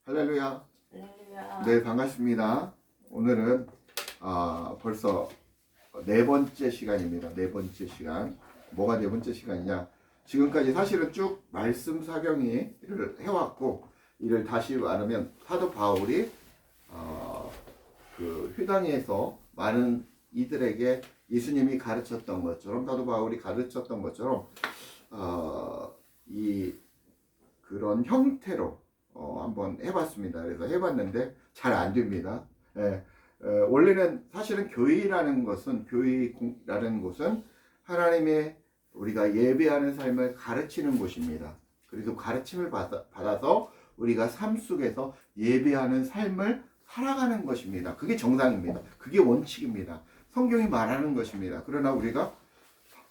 할렐루야. 할렐루야. 네, 반갑습니다. 오늘은 벌써 네 번째 시간입니다. 네 번째 시간. 뭐가 네 번째 시간이냐? 지금까지 사실은 쭉 말씀 사경이를 해왔고, 이를 다시 말하면 사도 바울이 그 회당에서 많은 이들에게 예수님이 가르쳤던 것처럼, 사도 바울이 가르쳤던 것처럼 이 그런 형태로 한번 해봤습니다. 그래서 해봤는데 잘 안 됩니다. 예, 원래는 사실은 교회라는 것은 하나님의 우리가 예배하는 삶을 가르치는 곳입니다. 그래서 가르침을 받아서 우리가 삶 속에서 예배하는 삶을 살아가는 것입니다. 그게 정상입니다. 그게 원칙입니다. 성경이 말하는 것입니다. 그러나 우리가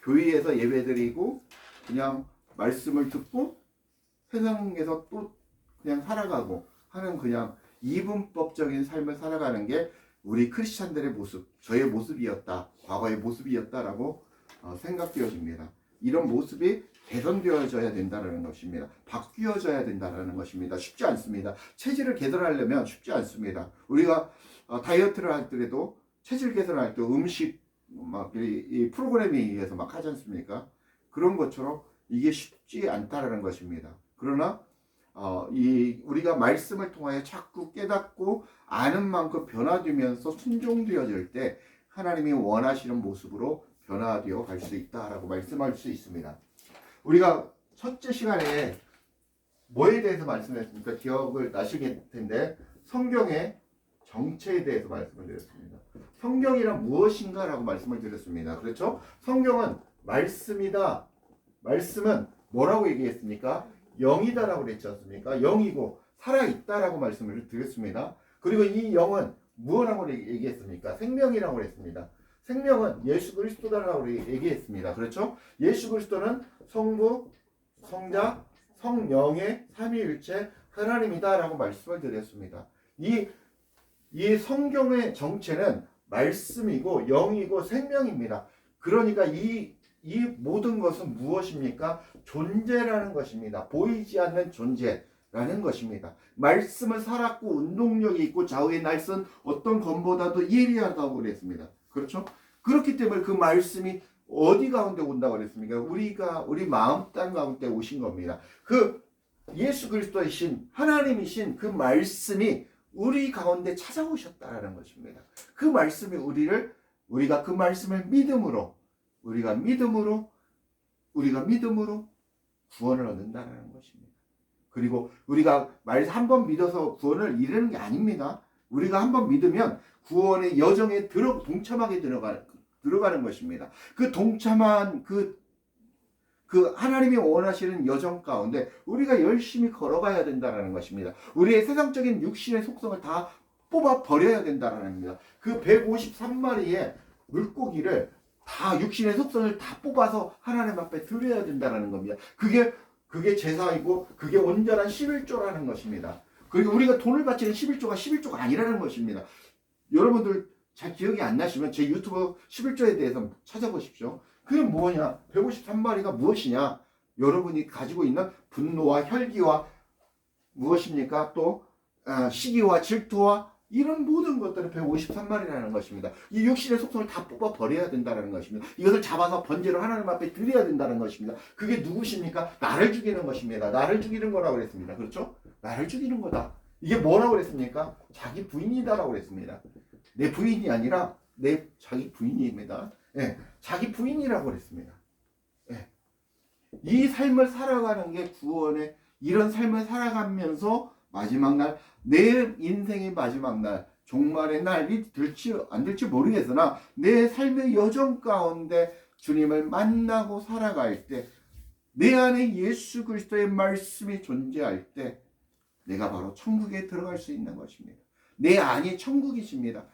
교회에서 예배드리고 그냥 말씀을 듣고 세상에서 또 그냥 살아가고 하는 그냥 이분법적인 삶을 살아가는 게 우리 크리스찬들의 모습, 저의 모습이었다, 과거의 모습이었다라고 생각되어집니다. 이런 모습이 개선되어져야 된다는 것입니다. 바뀌어져야 된다는 것입니다. 쉽지 않습니다. 체질을 개선하려면 쉽지 않습니다. 우리가 다이어트를 할 때도 체질 개선할 때 음식 이 프로그램에 의해서 막 하지 않습니까? 그런 것처럼 이게 쉽지 않다라는 것입니다. 그러나 우리가 말씀을 통하여 자꾸 깨닫고 아는 만큼 변화되면서 순종되어질 때 하나님이 원하시는 모습으로 변화되어 갈 수 있다라고 말씀할 수 있습니다. 우리가 첫째 시간에 뭐에 대해서 말씀했습니까? 기억을 나실 텐데 성경의 정체에 대해서 말씀을 드렸습니다. 성경이란 무엇인가라고 말씀을 드렸습니다. 그렇죠? 성경은 말씀이다. 말씀은 뭐라고 얘기했습니까? 영이다라고 그랬지 않습니까? 영이고 살아있다라고 말씀을 드렸습니다. 그리고 이 영은 무엇이라고 얘기했습니까? 생명이라고 그랬습니다. 생명은 예수 그리스도다라고 얘기했습니다. 그렇죠? 예수 그리스도는 성부, 성자, 성령의 삼위일체 하나님이다라고 말씀을 드렸습니다. 이 성경의 정체는 말씀이고 영이고 생명입니다. 그러니까 이 모든 것은 무엇입니까? 존재라는 것입니다. 보이지 않는 존재라는 것입니다. 말씀을 살았고 운동력이 있고 좌우의 날선 어떤 검보다도 예리하다고 그랬습니다. 그렇죠? 그렇기 때문에 그 말씀이 어디 가운데 온다고 그랬습니까? 우리 마음 땅 가운데 오신 겁니다. 그 예수 그리스도의 신, 하나님이신 그 말씀이 우리 가운데 찾아오셨다는 것입니다. 그 말씀이 우리가 그 말씀을 우리가 믿음으로 구원을 얻는다는 것입니다. 그리고 우리가 한번 믿어서 구원을 이루는 게 아닙니다. 우리가 한번 믿으면 구원의 여정에 동참하게 들어가는 것입니다. 그 동참한 그 하나님이 원하시는 여정 가운데 우리가 열심히 걸어가야 된다는 것입니다. 우리의 세상적인 육신의 속성을 다 뽑아 버려야 된다는 겁니다. 그 153마리의 물고기를 다 육신의 속성을 다 뽑아서 하나님 앞에 드려야 된다는 겁니다. 그게 제사이고 그게 온전한 11조라는 것입니다. 그리고 우리가 돈을 바치는 11조가 아니라는 것입니다. 여러분들 잘 기억이 안 나시면 제 유튜브 11조에 대해서 찾아보십시오. 그게 뭐냐? 153마리가 무엇이냐? 여러분이 가지고 있는 분노와 혈기와 무엇입니까? 또 시기와 질투와 이런 모든 것들은 153마리라는 것입니다. 이 육신의 속성을 다 뽑아 버려야 된다는 것입니다. 이것을 잡아서 번제로 하나님 앞에 드려야 된다는 것입니다. 그게 누구십니까? 나를 죽이는 것입니다. 나를 죽이는 거라고 그랬습니다. 그렇죠? 나를 죽이는 거다. 이게 뭐라고 그랬습니까? 자기 부인이다라고 그랬습니다. 내 부인이 아니라 자기 부인입니다. 예, 자기 부인이라고 그랬습니다. 예. 이 삶을 살아가는 게 구원의 이런 삶을 살아가면서 마지막 날, 내 인생의 마지막 날, 종말의 날이 될지 안 될지 모르겠으나 내 삶의 여정 가운데 주님을 만나고 살아갈 때 내 안에 예수 그리스도의 말씀이 존재할 때 내가 바로 천국에 들어갈 수 있는 것입니다. 내 안이 천국이십니다.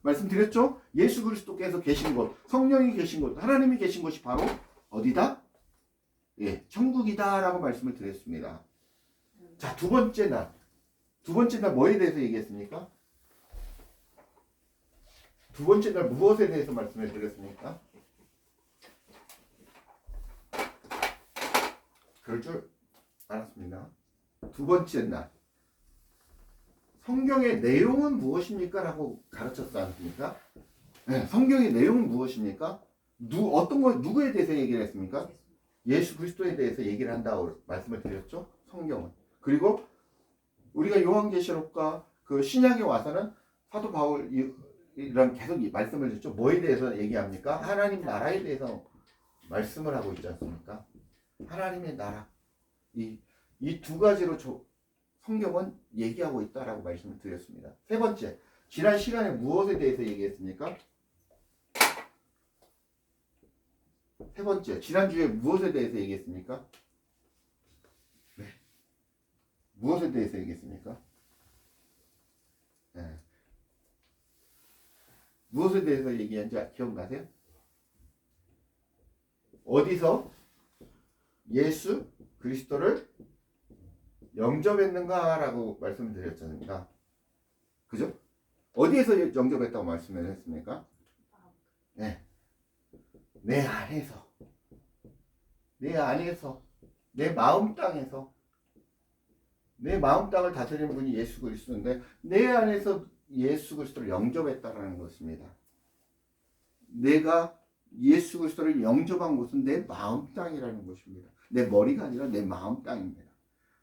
말씀드렸죠? 예수 그리스도께서 계신 곳, 성령이 계신 곳, 하나님이 계신 곳이 바로 어디다? 예, 천국이다라고 말씀을 드렸습니다. 자, 두 번째 날 뭐에 대해서 얘기했습니까? 두 번째 날 무엇에 대해서 말씀을 드렸습니까? 그럴 줄 알았습니다. 두 번째 날 성경의 내용은 무엇입니까? 라고 가르쳤지 않습니까? 네, 성경의 내용은 무엇입니까? 누구에 대해서 얘기를 했습니까? 예수 그리스도에 대해서 얘기를 한다고 말씀을 드렸죠. 성경은. 그리고 우리가 요한계시록과 그 신약에 와서는 사도 바울이랑 계속 말씀을 듣죠. 뭐에 대해서 얘기합니까? 하나님 나라에 대해서 말씀을 하고 있지 않습니까? 하나님의 나라. 이 두 가지로 성경은 얘기하고 있다라고 말씀을 드렸습니다. 세 번째, 지난 시간에 무엇에 대해서 얘기했습니까? 세 번째, 지난주에 무엇에 대해서 얘기했습니까? 네. 무엇에 대해서 얘기했습니까? 네. 무엇에 대해서 얘기한지 기억나세요? 어디서 예수 그리스도를 영접했는가라고 말씀을 드렸잖습니까? 그죠? 어디에서 영접했다고 말씀을 했습니까? 네. 내 안에서, 내 마음 땅에서, 내 마음 땅을 다스리는 분이 예수 그리스도인데 내 안에서 예수 그리스도를 영접했다라는 것입니다. 내가 예수 그리스도를 영접한 곳은 내 마음 땅이라는 것입니다. 내 머리가 아니라 내 마음 땅입니다.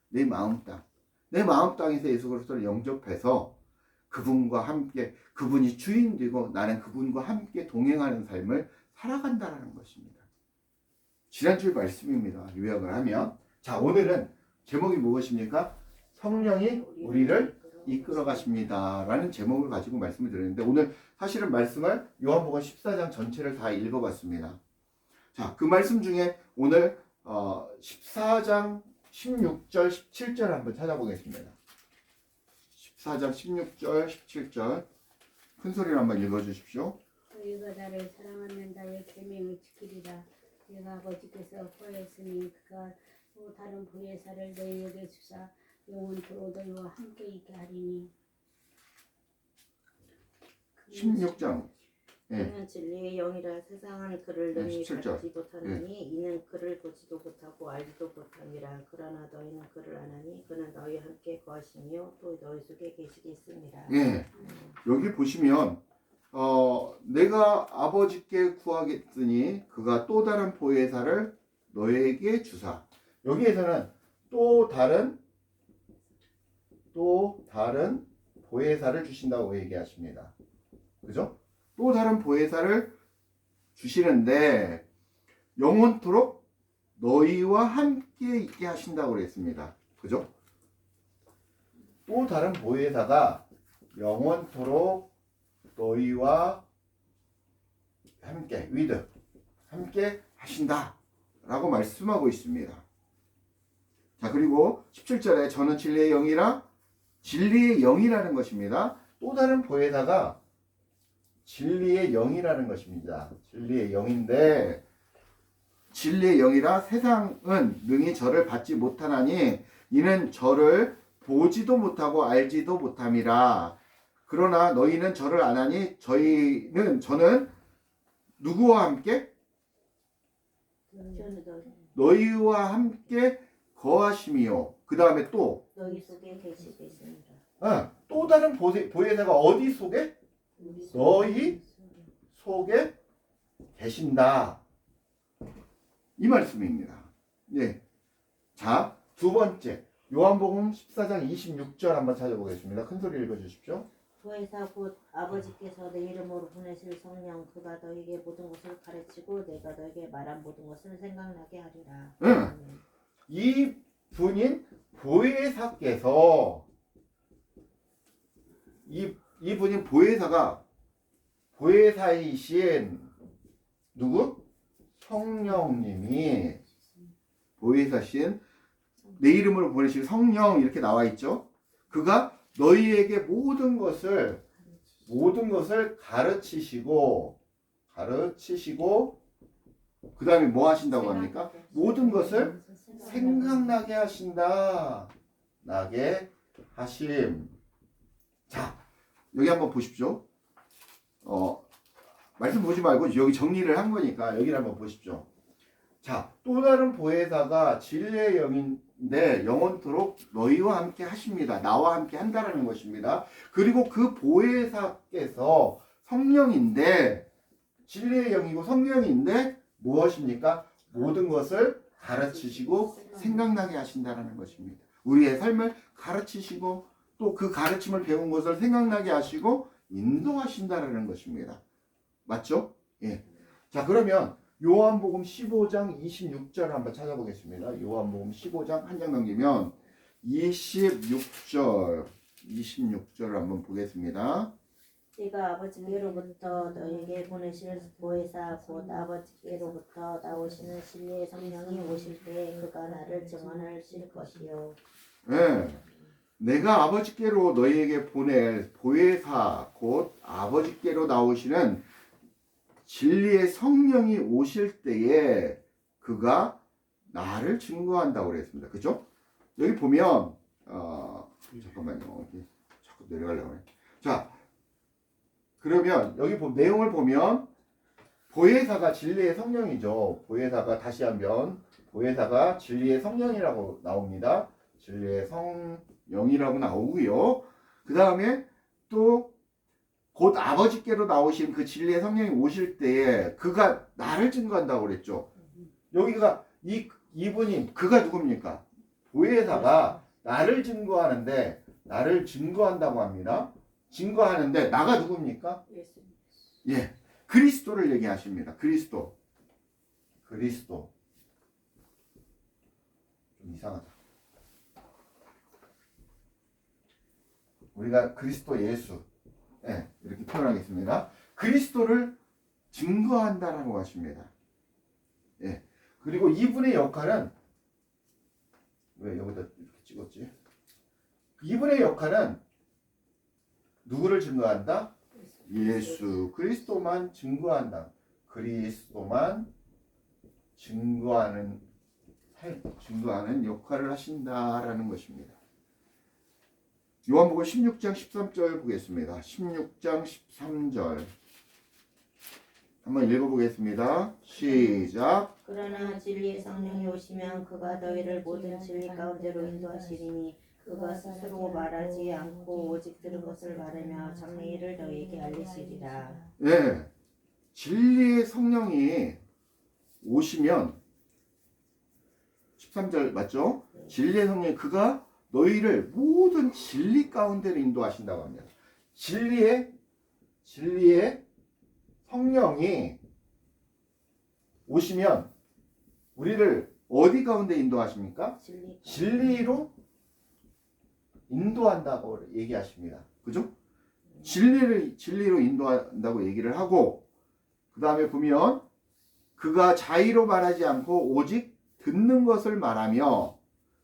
내 마음 땅. 내 마음 땅에서 예수 그리스도를 영접해서 그분과 함께, 그분이 주인 되고 나는 그분과 함께 동행하는 삶을 살아간다라는 것입니다. 지난주 말씀입니다. 요약을 하면. 자, 오늘은 제목이 무엇입니까? 성령이 우리를 이끌어 가십니다. 라는 제목을 가지고 말씀을 드렸는데 오늘 사실은 말씀을 요한복음 14장 전체를 다 읽어봤습니다. 자, 그 말씀 중에 오늘 14장 16절, 17절 한번 찾아보겠습니다. 14장 16절, 17절 큰 소리로 한번 읽어주십시오. 너희가 나를 사랑하면 나의 계명을 지키리라. 내가 아버지께서 보였으니 그가 또 다른 보혜사를 너희에게 주사 영원토록 너희와 함께 있게 하리니. 16장 그는 진리의 영이라 세상은 그를 너희 17절. 받지 못하느니 이는 그를 보지도 못하고 알지도 못함이라. 그러나 너희는 그를 아나니 그는 너희와 함께 거하시며 또 너희 속에 계시겠습니다. 예, 여기 보시면 내가 아버지께 구하겠으니 그가 또 다른 보혜사를 너에게 주사. 여기에서는 또 다른 보혜사를 주신다고 얘기하십니다. 그죠? 또 다른 보혜사를 주시는데 영원토록 너희와 함께 있게 하신다고 그랬습니다. 그죠? 또 다른 보혜사가 영원토록 너희와 함께, with, 함께 하신다 라고 말씀하고 있습니다. 자, 그리고 17절에 저는 진리의 영이라는 것입니다. 또 다른 보혜사가 진리의 영이라는 것입니다. 진리의 영인데 진리의 영이라 세상은 능히 저를 받지 못하나니 이는 저를 보지도 못하고 알지도 못함이라. 그러나 너희는 저를 아나니 저는 누구와 함께? 너희와 함께 거하심이요. 그 다음에 또 너희 속에 계시겠습니다. 또 다른 보혜사가 어디 속에? 너희 속에 계신다. 이 말씀입니다. 예. 자, 두 번째 요한복음 14장 26절 한번 찾아보겠습니다. 큰 소리 읽어주십시오. 보혜사 곧 아버지께서 내 이름으로 보내실 성령 그가 너에게 모든 것을 가르치고 내가 너에게 말한 모든 것을 생각나게 하리라. 이 분인 보혜사께서 이 분인 보혜사이신 누구? 성령님이 보혜사신 내 이름으로 보내실 성령 이렇게 나와 있죠. 그가 너희에게 모든 것을 가르치시고 그 다음에 뭐 하신다고 합니까? 모든 것을 생각나게 하신다. 나게 하심. 자, 여기 한번 보십시오. 말씀 보지 말고 여기 정리를 한 거니까 여기를 한번 보십시오. 자, 또 다른 보혜사가 진리의 네, 영원토록 너희와 함께 하십니다. 나와 함께 한다라는 것입니다. 그리고 그 보혜사께서 성령인데 진리의 영이고 성령인데 무엇입니까? 모든 것을 가르치시고 생각나게 하신다라는 것입니다. 우리의 삶을 가르치시고 또 그 가르침을 배운 것을 생각나게 하시고 인도하신다라는 것입니다. 맞죠? 예. 자, 그러면 요한복음 15장 26절을 한번 찾아보겠습니다. 요한복음 15장 한 장 넘기면 26절을 한번 보겠습니다. 내가 아버지께로부터 너에게 보내실 보혜사 곧 아버지께로부터 나오시는 진리의 성령이 오실 때 그가 나를 증언하실 것이요. 네. 내가 아버지께로 너희에게 보낼 보혜사 곧 아버지께로 나오시는 진리의 성령이 오실 때에 그가 나를 증거한다고 그랬습니다. 그죠? 여기 보면 잠깐만요. 여기 자꾸 내려가려고 해. 자, 그러면 여기 내용을 보면 보혜사가 진리의 성령이죠. 보혜사가 다시 한번 보혜사가 진리의 성령이라고 나옵니다. 진리의 성령이라고 나오고요. 그 다음에 또 곧 아버지께로 나오신 그 진리의 성령이 오실 때에 그가 나를 증거한다고 그랬죠. 여기가 이분이 그가 누굽니까? 보혜사가 나를 증거하는데 나를 증거한다고 합니다. 증거하는데 나가 누굽니까? 예, 그리스도를 얘기하십니다. 그리스도 좀 이상하다. 우리가 그리스도 예수 이렇게 표현하겠습니다. 그리스도를 증거한다라고 하십니다. 예. 그리고 이분의 역할은 왜 여기다 이렇게 찍었지? 이분의 역할은 누구를 증거한다? 예수 그리스도만 증거한다. 그리스도만 증거하는 역할을 하신다라는 것입니다. 요한복음 16장 13절 보겠습니다. 16장 13절 한번 읽어보겠습니다. 시작. 그러나 진리의 성령이 오시면 그가 너희를 모든 진리 가운데로 인도하시리니 그가 스스로 말하지 않고 오직 들은 것을 말하며 장래일을 너희에게 알리시리라. 예, 진리의 성령이 오시면 13절 맞죠? 진리의 성령이 그가 너희를 모든 진리 가운데로 인도하신다고 합니다. 진리의 성령이 오시면 우리를 어디 가운데 인도하십니까? 진리로 인도한다고 얘기하십니다. 그죠? 진리로 인도한다고 얘기를 하고 그 다음에 보면 그가 자의로 말하지 않고 오직 듣는 것을 말하며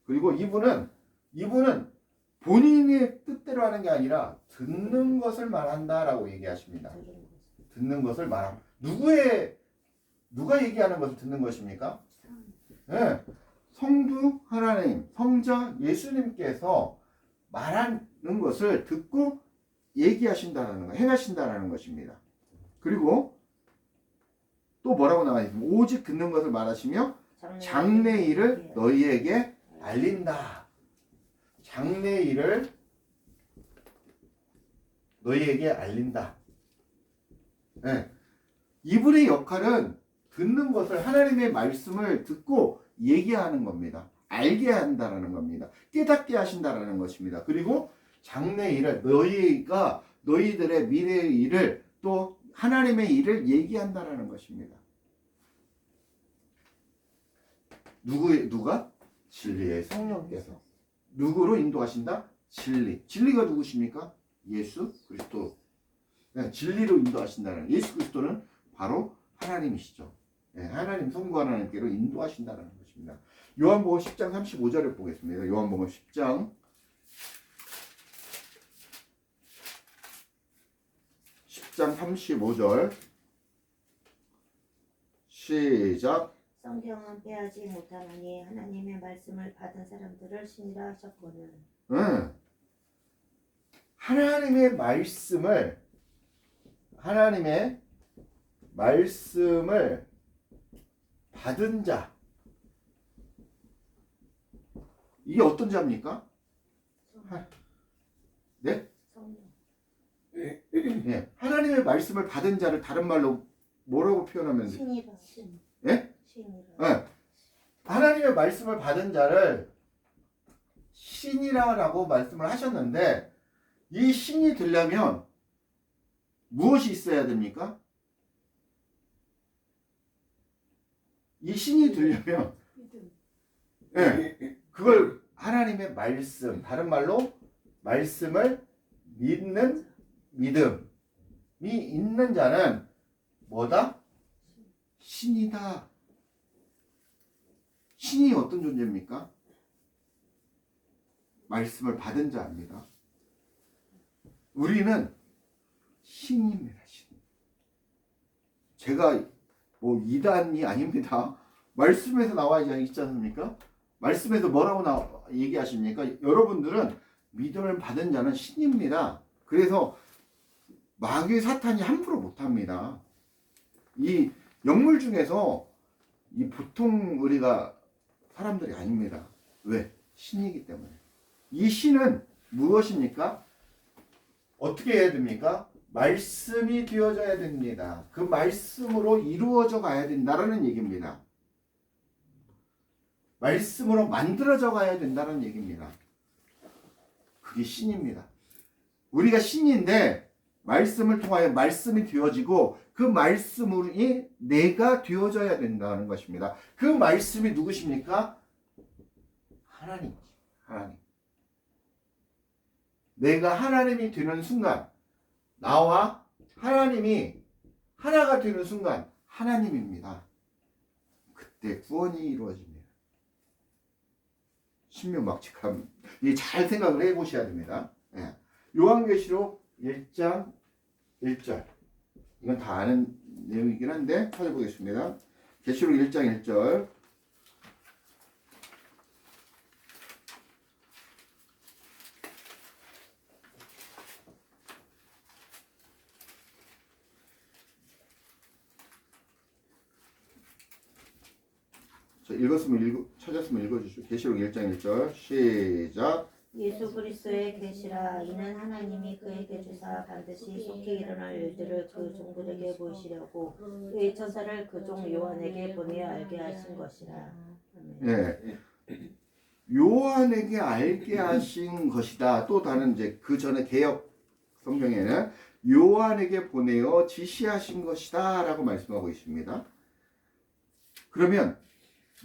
그리고 이분은 본인의 뜻대로 하는 게 아니라 듣는 것을 말한다라고 얘기하십니다. 듣는 것을 말함. 누가 얘기하는 것을 듣는 것입니까? 네. 성부 하나님, 성자 예수님께서 말하는 것을 듣고 얘기하신다는 거, 행하신다는 것입니다. 그리고 또 뭐라고 나와 있습니까? 오직 듣는 것을 말하시며 장래일을 너희에게 알린다. 장래일을 너희에게 알린다. 네. 이분의 역할은 듣는 것을 하나님의 말씀을 듣고 얘기하는 겁니다. 알게 한다라는 겁니다. 깨닫게 하신다라는 것입니다. 그리고 장래일을 너희들의 미래의 일을 또 하나님의 일을 얘기한다라는 것입니다. 누가? 진리의 성령께서. 누구로 인도하신다? 진리가 누구십니까? 예수 그리스도. 네, 진리로 인도하신다는 예수 그리스도는 바로 하나님이시죠. 네, 하나님 성부 하나님께로 인도하신다는 것입니다. 요한복음 10장 35절을 보겠습니다. 요한복음 10장 35절 시작. 성경은 빼앗지 못하나니 하나님의 말씀을 받은 사람들을 신이라 하셨거늘. 하나님의 말씀을 받은 자, 이게 어떤 자입니까? 네? 성령. 예. 하나님의 말씀을 받은 자를 다른 말로 뭐라고 표현하면 돼요? 신이라. 예? 신이라. 예. 하나님의 말씀을 받은 자를 신이라고 말씀을 하셨는데 이 신이 되려면 무엇이 있어야 됩니까? 이 신이 되려면 예, 그걸 하나님의 말씀, 다른 말로 말씀을 믿는 믿음이 있는 자는 뭐다? 신이다. 신이 어떤 존재입니까? 말씀을 받은 자입니다. 우리는 신입니다. 신. 제가 뭐 이단이 아닙니다. 말씀에서 나와 있지 않습니까? 말씀에서 뭐라고 얘기하십니까? 여러분들은 믿음을 받은 자는 신입니다. 그래서 마귀 사탄이 함부로 못합니다. 이 영물 중에서 이 보통 우리가 사람들이 아닙니다. 왜? 신이기 때문에. 이 신은 무엇입니까? 어떻게 해야 됩니까? 말씀이 되어져야 됩니다. 그 말씀으로 이루어져 가야 된다는 얘기입니다. 말씀으로 만들어져 가야 된다는 얘기입니다. 그게 신입니다. 우리가 신인데 말씀을 통하여 말씀이 되어지고 그 말씀이 내가 되어져야 된다는 것입니다. 그 말씀이 누구십니까? 하나님. 하나님. 내가 하나님이 되는 순간 나와 하나님이 하나가 되는 순간 하나님입니다. 그때 구원이 이루어집니다. 신명막측함. 잘 생각을 해보셔야 됩니다. 예. 요한계시록 1장 1절. 이건 다 아는 내용이긴 한데 찾아보겠습니다. 계시록 1장 1절. 찾았으면 읽어주시오. 계시록 1장 1절 시작. 예수 그리스도의 계시라. 이는 하나님이 그에게 주사 반드시 속히 일어날 일들을 그 종들에게 보이시려고 그의 천사를 그 종 요한에게 보내어 알게 하신 것이라. 네. 요한에게 알게 하신 것이다. 또 다른 이제 그 전에 개역 성경에는 요한에게 보내어 지시하신 것이다라고 말씀하고 있습니다. 그러면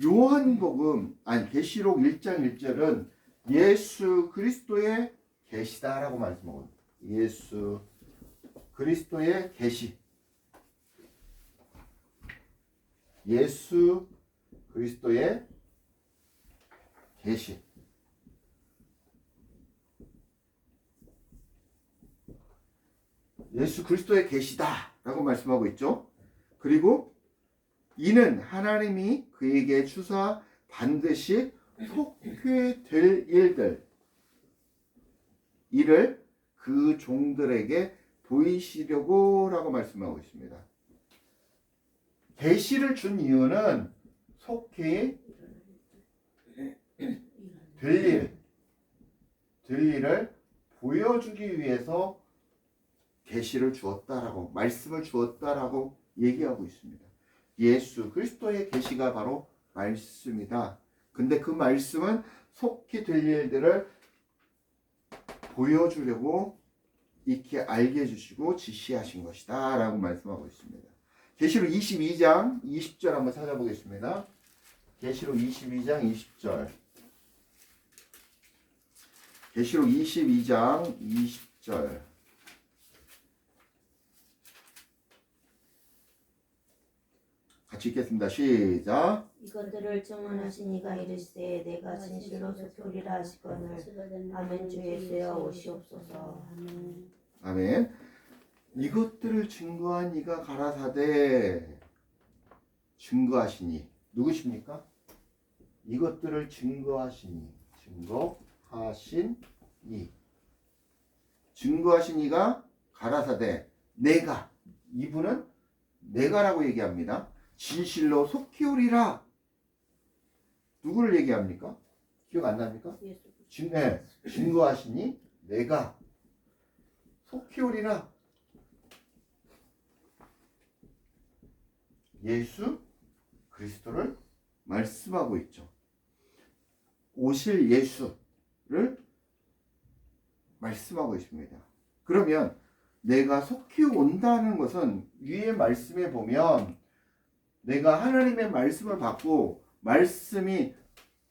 요한복음 계시록 1장 1절은 예수 그리스도의 계시다라고 말씀하고 있습니다. 예수 그리스도의 계시. 예수 그리스도의 계시. 예수 그리스도의 계시다라고 말씀하고 있죠. 그리고 이는 하나님이 그에게 주사 반드시 속히 될 일을 그 종들에게 보이시려고 라고 말씀하고 있습니다. 계시를 준 이유는 속히 될 일을 보여주기 위해서 계시를 주었다라고 말씀을 주었다라고 얘기하고 있습니다. 예수 그리스도의 계시가 바로 말씀이다. 근데 그 말씀은 속히 될 일들을 보여주려고 익히 알게 해주시고 지시하신 것이다 라고 말씀하고 있습니다. 계시록 22장 20절 한번 찾아보겠습니다. 계시록 22장 20절. 계시록 22장 20절. 같이 읽겠습니다. 시작. 이것들을 증언하신 이가 이르시되 내가 진실로 속히 오리라 하시거늘 아멘. 주 예수여 오시옵소서. 아멘. 이것들을 증거한 이가 가라사대. 증거하시니 누구십니까? 이것들을 증거하시니 증거하신 이. 증거하신 이가 가라사대 내가. 이분은 내가라고 얘기합니다. 진실로 속히 오리라. 누구를 얘기합니까? 기억 안 납니까? 예수. 증거하시니 내가 속히 오리라. 예수 그리스도를 말씀하고 있죠. 오실 예수를 말씀하고 있습니다. 그러면 내가 속히 온다는 것은 위의 말씀에 보면 내가 하나님의 말씀을 받고 말씀이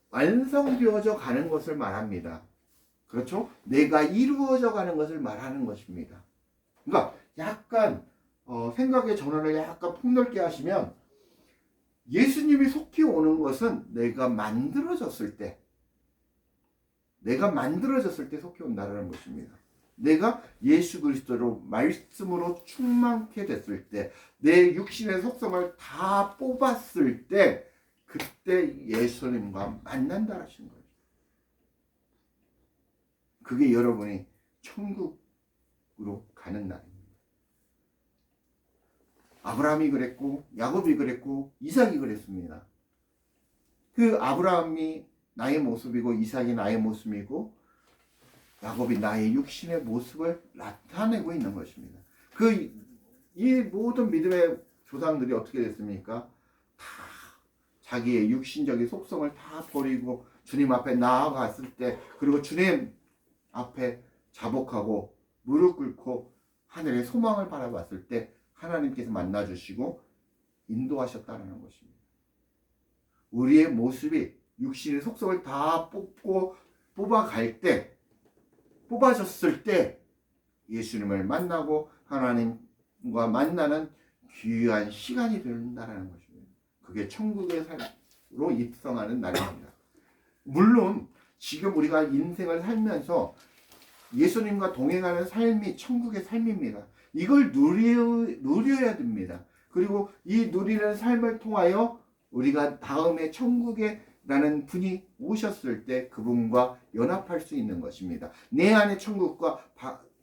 완성되어져 가는 것을 말합니다. 그렇죠? 내가 이루어져 가는 것을 말하는 것입니다. 그러니까 약간 생각의 전환을 약간 폭넓게 하시면 예수님이 속히 오는 것은 내가 만들어졌을 때 속히 온다는 것입니다. 내가 예수 그리스도로 말씀으로 충만케 됐을 때, 내 육신의 속성을 다 뽑았을 때, 그때 예수님과 만난다 하신 거예요. 그게 여러분이 천국으로 가는 날입니다. 아브라함이 그랬고, 야곱이 그랬고, 이삭이 그랬습니다. 그 아브라함이 나의 모습이고, 이삭이 나의 모습이고, 야곱이 나의 육신의 모습을 나타내고 있는 것입니다. 이 모든 믿음의 조상들이 어떻게 됐습니까? 다 자기의 육신적인 속성을 다 버리고 주님 앞에 나아갔을 때, 그리고 주님 앞에 자복하고 무릎 꿇고 하늘의 소망을 바라봤을 때 하나님께서 만나주시고 인도하셨다는 것입니다. 우리의 모습이 육신의 속성을 다 뽑아졌을 때 예수님을 만나고 하나님과 만나는 귀한 시간이 된다는 것입니다. 그게 천국의 삶으로 입성하는 날입니다. 물론 지금 우리가 인생을 살면서 예수님과 동행하는 삶이 천국의 삶입니다. 이걸 누려야 됩니다. 그리고 이 누리는 삶을 통하여 우리가 다음에 천국에 라는 분이 오셨을 때 그분과 연합할 수 있는 것입니다. 내 안의 천국과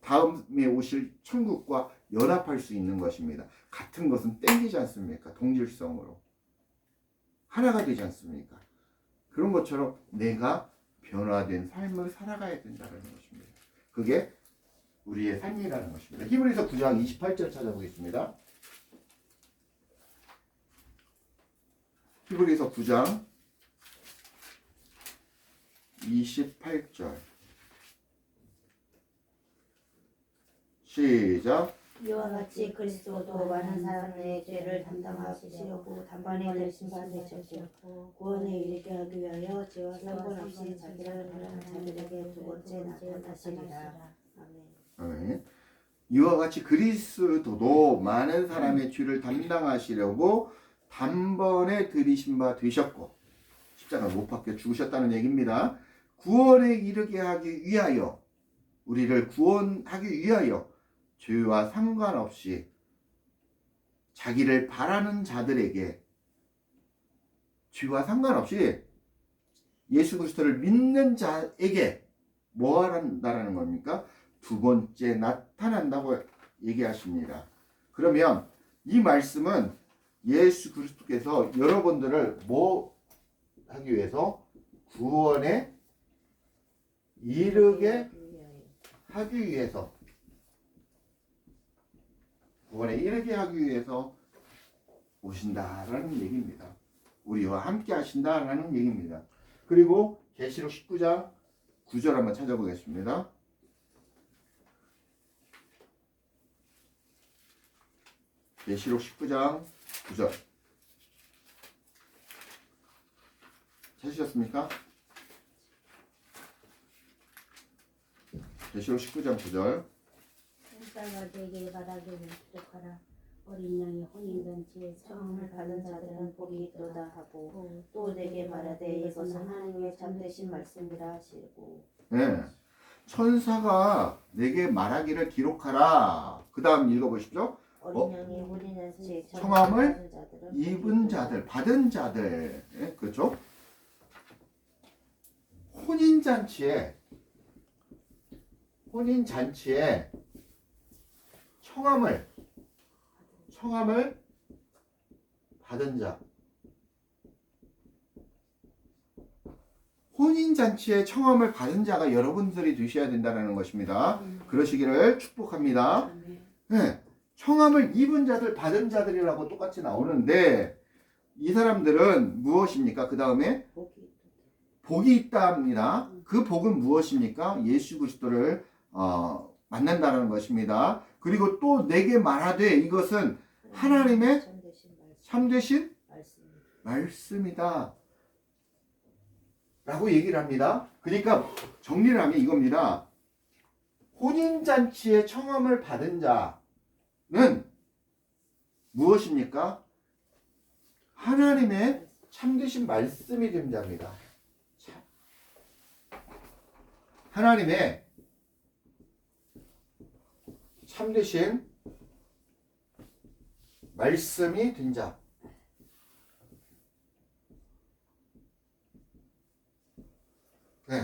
다음에 오실 천국과 연합할 수 있는 것입니다. 같은 것은 땡기지 않습니까? 동질성으로 하나가 되지 않습니까? 그런 것처럼 내가 변화된 삶을 살아가야 된다는 것입니다. 그게 우리의 삶이라는 것입니다. 히브리서 9장 28절 찾아보겠습니다. 히브리서 9장 28절 시작. 이와 같이 그리스도도 많은 사람의 죄를 담당하시려고 단번에 대신받 되셨고 구원에 이르게 하기 위하여 죄와 상관없이 자기를 바라는 자들에게 두 번째 나타나시리라. 아멘. 아멘. 이와 같이 그리스도도 많은 사람의 죄를 담당하시려고 단번에 들이신 바 되셨고 십자가 못 박혀 죽으셨다는 얘기입니다. 구원에 이르게 하기 위하여, 우리를 구원하기 위하여 죄와 상관없이 자기를 바라는 자들에게, 죄와 상관없이 예수 그리스도를 믿는 자에게 뭐 한다라는 겁니까? 두 번째 나타난다고 얘기하십니다. 그러면 이 말씀은 예수 그리스도께서 여러분들을 뭐 하기 위해서? 구원에 이르게 하기 위해서, 구원에 이르게 하기 위해서 오신다라는 얘기입니다. 우리와 함께 하신다라는 얘기입니다. 그리고 계시록 19장 9절 한번 찾아보겠습니다. 계시록 19장 9절 찾으셨습니까? 계시록 19장 9절 천사가 내게 말하기를 기록하라. 어린 양의 혼인잔치에 청함을 받은 자들은 복이 있도다 하고 또 내게 말하되 이것은 하나님의 참되신 말씀이라 하시고. 네. 천사가 내게 말하기를 기록하라. 그 다음 읽어보십시오. 어린 양의 혼인잔치에 청함을 입은 자들, 받은 자들, 예? 그렇죠? 혼인잔치에 청함을 받은 자, 혼인잔치의 청함을 받은 자가 여러분들이 되셔야 된다는 것입니다. 그러시기를 축복합니다. 아멘. 네, 청함을 입은 자들, 받은 자들이라고 똑같이 나오는데 이 사람들은 무엇입니까? 그 다음에 복이 복이 있다 합니다. 그 복은 무엇입니까? 예수 그리스도를 만난다는 것입니다. 그리고 또 내게 말하되 이것은 하나님의 참되신 말씀이다 라고 얘기를 합니다. 그러니까 정리를 하면 이겁니다. 혼인잔치의 청함을 받은 자는 무엇입니까? 하나님의 참되신 말씀이 된 자입니다. 하나님의 참되신 말씀이 된 자. 네,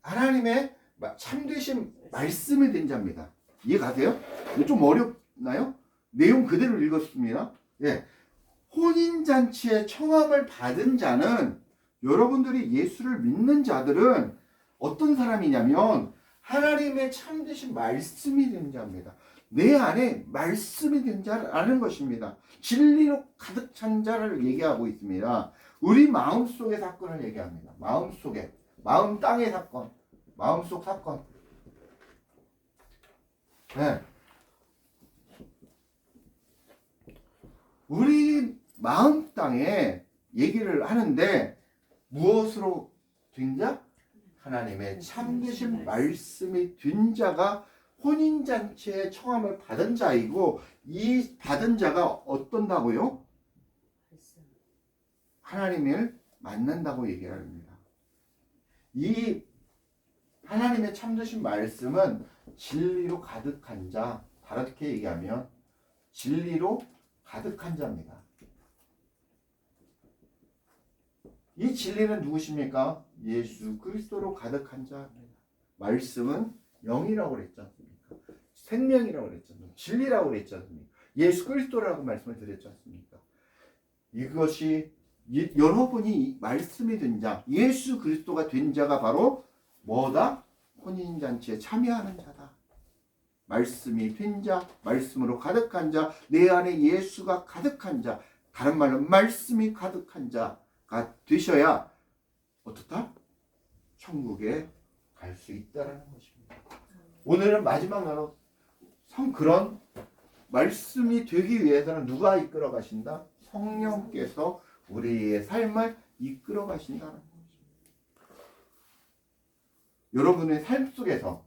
하나님의 참되신 말씀이 된 자입니다. 이해 가세요? 이거 좀 어렵나요? 내용 그대로 읽었습니다. 예. 혼인잔치의 청함을 받은 자는 여러분들이 예수를 믿는 자들은 어떤 사람이냐면 하나님의 참되신 말씀이 된 자입니다. 내 안에 말씀이 된 자라는 것입니다. 진리로 가득 찬 자를 얘기하고 있습니다. 우리 마음속의 사건을 얘기합니다. 마음속에, 마음 땅의 사건, 마음속 사건. 네. 우리 마음 땅에 얘기를 하는데 무엇으로 된 자? 하나님의 참되신 말씀이 된 자가 혼인잔치의 청함을 받은 자이고 이 받은 자가 어떤다고요? 하나님을 만난다고 얘기를 합니다. 이 하나님의 참되신 말씀은 진리로 가득한 자, 다르게 얘기하면 진리로 가득한 자입니다. 이 진리는 누구십니까? 예수 그리스도로 가득한 자입니다. 말씀은 영이라고 그랬지 않습니까? 생명이라고 그랬지 않습니까? 진리라고 그랬지 않습니까? 예수 그리스도라고 말씀을 드렸지 않습니까? 이것이 여러분이 말씀이 된 자, 예수 그리스도가 된 자가 바로 뭐다? 혼인잔치에 참여하는 자다. 말씀이 된 자, 말씀으로 가득한 자, 내 안에 예수가 가득한 자, 다른 말로 말씀이 가득한 자가 되셔야 어떻다? 천국에 갈 수 있다라는 것입니다. 오늘은 마지막 날로 그런 말씀이 되기 위해서는 누가 이끌어 가신다? 성령께서 우리의 삶을 이끌어 가신다는 것입니다. 여러분의 삶 속에서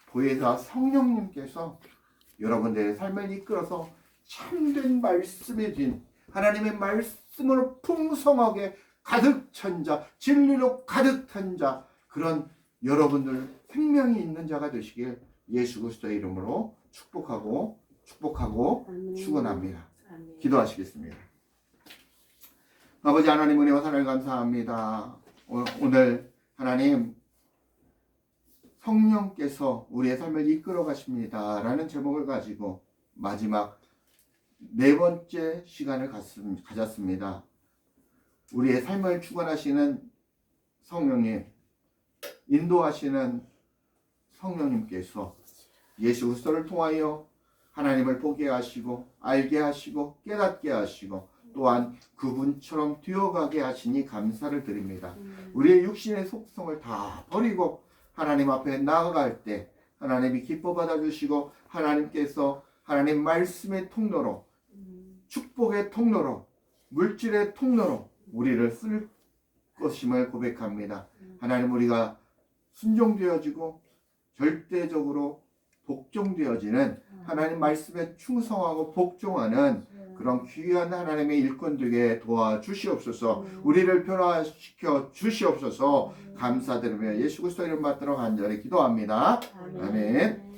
보혜사 성령님께서 여러분들의 삶을 이끌어서 참된 말씀이 된 하나님의 말씀으로 풍성하게 가득 찬 자, 진리로 가득 찬 자, 그런 여러분들 생명이 있는 자가 되시길 예수 그리스도의 이름으로 축복하고 아멘. 축원합니다. 아멘. 기도하시겠습니다. 아버지 하나님 은혜와 사랑을 감사합니다. 오늘 하나님 성령께서 우리의 삶을 이끌어 가십니다 라는 제목을 가지고 마지막 네 번째 시간을 가졌습니다. 우리의 삶을 주관하시는 성령님, 인도하시는 성령님께서 예수 그리스도를 통하여 하나님을 보게 하시고 알게 하시고 깨닫게 하시고 또한 그분처럼 되어가게 하시니 감사를 드립니다. 우리의 육신의 속성을 다 버리고 하나님 앞에 나아갈 때 하나님이 기뻐 받아주시고 하나님께서 하나님 말씀의 통로로 축복의 통로로 물질의 통로로 우리를 쓸 것임을 고백합니다. 하나님 우리가 순종되어지고 절대적으로 복종되어지는 하나님 말씀에 충성하고 복종하는 그런 귀한 하나님의 일꾼 되게 도와주시옵소서. 우리를 변화시켜 주시옵소서. 감사드리며 예수 그리스도 이름 받들어 간절히 기도합니다. 아멘.